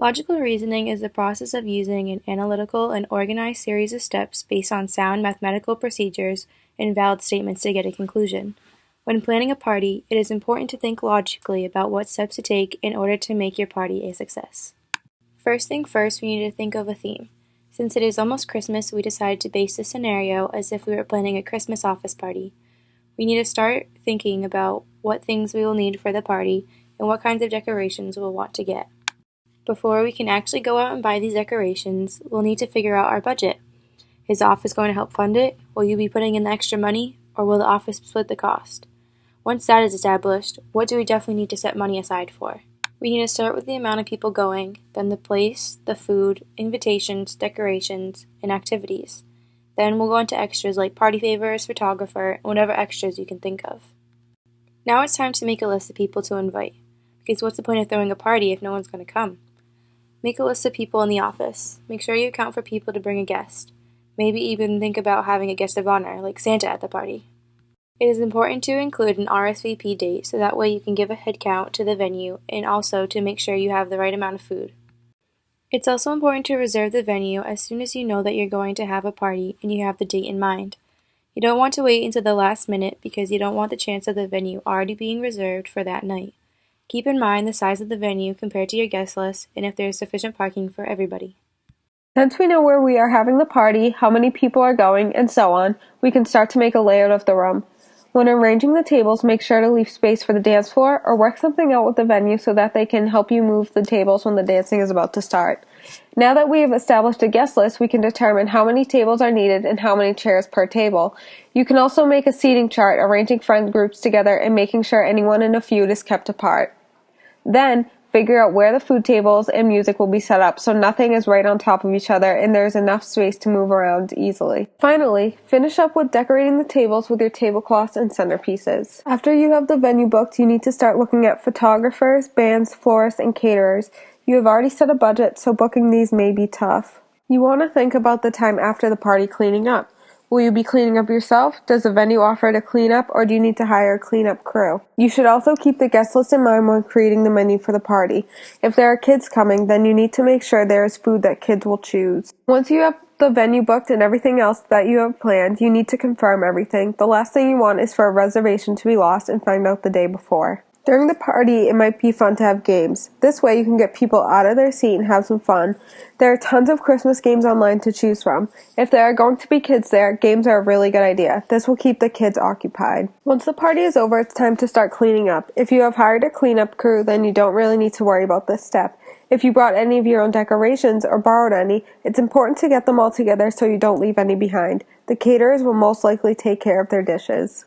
Logical reasoning is the process of using an analytical and organized series of steps based on sound mathematical procedures and valid statements to get a conclusion. When planning a party, it is important to think logically about what steps to take in order to make your party a success. First thing first, we need to think of a theme. Since it is almost Christmas, we decided to base this scenario as if we were planning a Christmas office party. We need to start thinking about what things we will need for the party and what kinds of decorations we'll want to get. Before we can actually go out and buy these decorations, we'll need to figure out our budget. Is the office going to help fund it? Will you be putting in the extra money? Or will the office split the cost? Once that is established, what do we definitely need to set money aside for? We need to start with the amount of people going, then the place, the food, invitations, decorations, and activities. Then we'll go into extras like party favors, photographer, and whatever extras you can think of. Now it's time to make a list of people to invite, because what's the point of throwing a party if no one's going to come? Make a list of people in the office. Make sure you account for people to bring a guest. Maybe even think about having a guest of honor, like Santa at the party. It is important to include an RSVP date so that way you can give a head count to the venue and also to make sure you have the right amount of food. It's also important to reserve the venue as soon as you know that you're going to have a party and you have the date in mind. You don't want to wait until the last minute because you don't want the chance of the venue already being reserved for that night. Keep in mind the size of the venue compared to your guest list and if there is sufficient parking for everybody. Since we know where we are having the party, how many people are going, and so on, we can start to make a layout of the room. When arranging the tables, make sure to leave space for the dance floor or work something out with the venue so that they can help you move the tables when the dancing is about to start. Now that we have established a guest list, we can determine how many tables are needed and how many chairs per table. You can also make a seating chart, arranging friend groups together and making sure anyone in a feud is kept apart. Then, figure out where the food tables and music will be set up so nothing is right on top of each other and there is enough space to move around easily. Finally, finish up with decorating the tables with your tablecloths and centerpieces. After you have the venue booked, you need to start looking at photographers, bands, florists, and caterers. You have already set a budget, so booking these may be tough. You want to think about the time after the party cleaning up. Will you be cleaning up yourself? Does the venue offer to clean up, or do you need to hire a cleanup crew? You should also keep the guest list in mind when creating the menu for the party. If there are kids coming, then you need to make sure there is food that kids will choose. Once you have the venue booked and everything else that you have planned, you need to confirm everything. The last thing you want is for a reservation to be lost and find out the day before. During the party, it might be fun to have games. This way you can get people out of their seat and have some fun. There are tons of Christmas games online to choose from. If there are going to be kids there, games are a really good idea. This will keep the kids occupied. Once the party is over, it's time to start cleaning up. If you have hired a cleanup crew, then you don't really need to worry about this step. If you brought any of your own decorations or borrowed any, it's important to get them all together so you don't leave any behind. The caterers will most likely take care of their dishes.